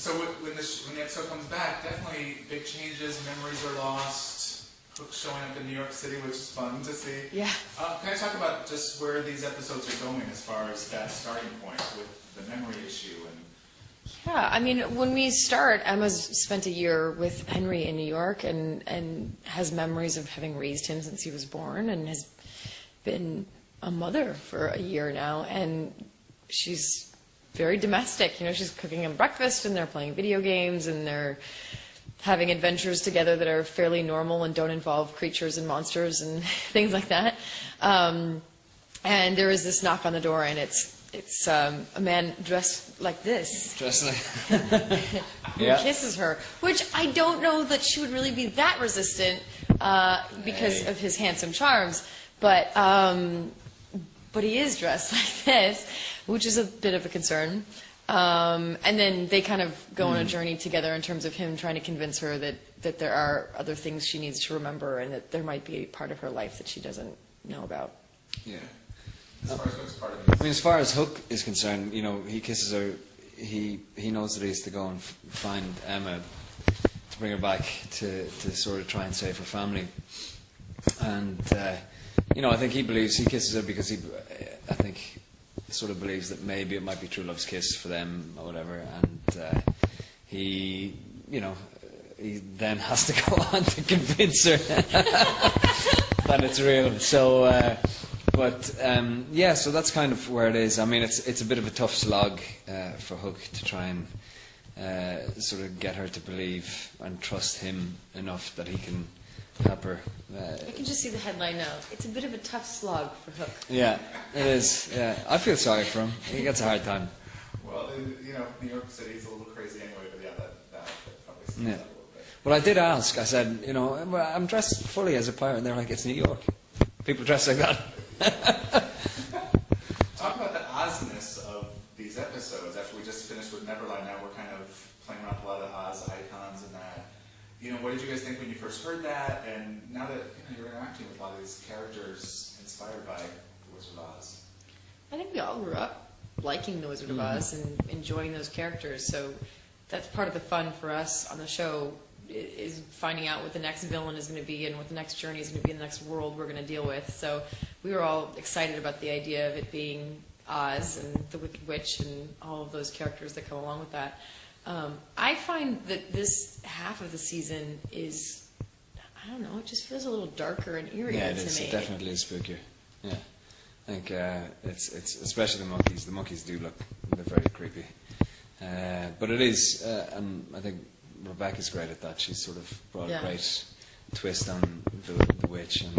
So when the episode comes back, definitely big changes, memories are lost, Hook showing up in New York City, which is fun to see. Yeah. Can I talk about just where these episodes are going as far as that starting point with the memory issue? Yeah, I mean, when we start, Emma's spent a year with Henry in New York and has memories of having raised him since he was born and has been a mother for a year now. And she's very domestic. You know, she's cooking him breakfast and they're playing video games and they're having adventures together that are fairly normal and don't involve creatures and monsters and things like that. And there is this knock on the door, and it's a man dressed like this. Dressed like... who kisses her, which I don't know that she would really be that resistant because of his handsome charms, but he is dressed like this, which is a bit of a concern. And then they kind of go on a journey together in terms of him trying to convince her that there are other things she needs to remember and that there might be a part of her life that she doesn't know about. Yeah. As far as Hook's part of it. I mean, as far as Hook is concerned, you know, he kisses her. He knows that he has to go and find Emma to bring her back to sort of try and save her family. And you know, I think he kisses her because I think sort of believes that maybe it might be true love's kiss for them or whatever. And he then has to go on to convince her that it's real. So. Yeah, so that's kind of where it is. I mean, it's a bit of a tough slog for Hook to try and sort of get her to believe and trust him enough that he can help her. I can just see the headline now. It's a bit of a tough slog for Hook. Yeah, it is. Yeah, I feel sorry for him. He gets a hard time. Well, you know, New York City is a little crazy anyway, but yeah, that probably stands out a little bit. Well, I did ask. I said, you know, I'm dressed fully as a pirate, and they're like, it's New York. People dress like that. Talk about the Ozness of these episodes. After we just finished with Neverland, now we're kind of playing around with a lot of Oz icons and that. You know, what did you guys think when you first heard that? And now that you're interacting with a lot of these characters inspired by The Wizard of Oz. I think we all grew up liking The Wizard of Oz and enjoying those characters. So that's part of the fun for us on the show, is finding out what the next villain is going to be and what the next journey is going to be in the next world we're going to deal with. So we were all excited about the idea of it being Oz and the Wicked Witch and all of those characters that come along with that. I find that this half of the season is, I don't know, it just feels a little darker and eerie to me. Yeah, it is. It definitely is spookier. Yeah, I think it's especially the monkeys. The monkeys do they're very creepy. But it is, and I think Rebecca's great at that. She's sort of brought a great twist on the witch, and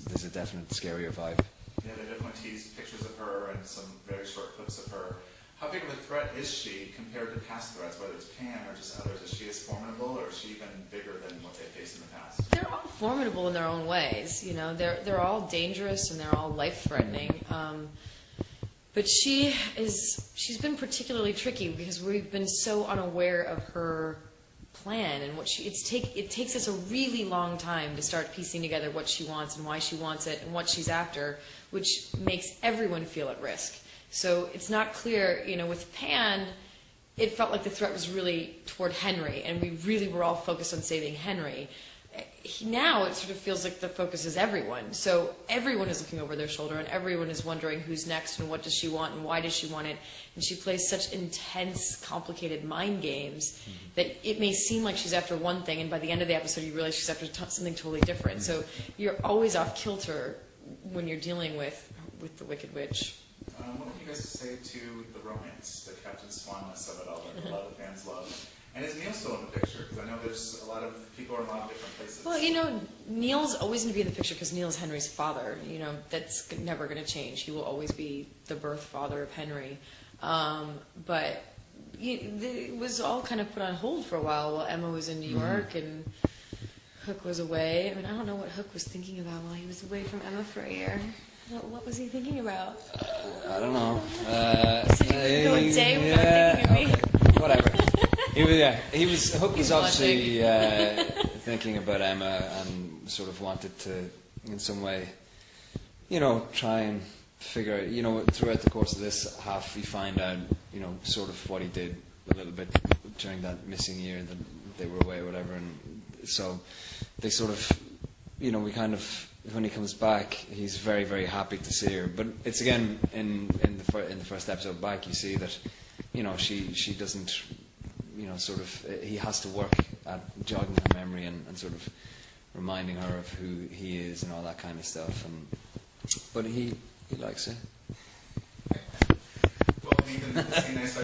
there's a definite scarier vibe. Yeah, they definitely teased pictures of her and some very short clips of her. How big of a threat is she compared to past threats, whether it's Pan or just others? Is she as formidable, or is she even bigger than what they faced in the past? They're all formidable in their own ways. You know, they're all dangerous and they're all life-threatening. But she's been particularly tricky because we've been so unaware of her plan and what it takes us a really long time to start piecing together what she wants and why she wants it and what she's after, which makes everyone feel at risk. So it's not clear, you know, with Pan, it felt like the threat was really toward Henry, and we really were all focused on saving Henry. Now it sort of feels like the focus is everyone. So everyone is looking over their shoulder, and everyone is wondering who's next and what does she want and why does she want it. And she plays such intense, complicated mind games that it may seem like she's after one thing, and by the end of the episode you realize she's after something totally different. So you're always off kilter when you're dealing with the Wicked Witch. What would you guys say to the romance, the Captain Swanness of it all, that a lot of fans love? And is Neil still in the picture? Because I know there's a lot of people are in a lot of different places. Well, you know, Neil's always going to be in the picture because Neil's Henry's father. You know, that's never going to change. He will always be the birth father of Henry. But it was all kind of put on hold for a while Emma was in New York and Hook was away. I mean, I don't know what Hook was thinking about while he was away from Emma for a year. What was he thinking about? I don't know. So you could go a day without thinking of me? Whatever. Hook was obviously thinking about Emma and sort of wanted to, in some way, you know, try and figure out, you know, throughout the course of this half, we find out, you know, sort of what he did a little bit during that missing year that they were away or whatever, and so they sort of, you know, we kind of, when he comes back, he's very, very happy to see her. But it's again in the first episode back, you see that, you know, she doesn't, you know, sort of, he has to work at jogging her memory and sort of reminding her of who he is and all that kind of stuff. And but he likes it. Well, Nathan, the scene I saw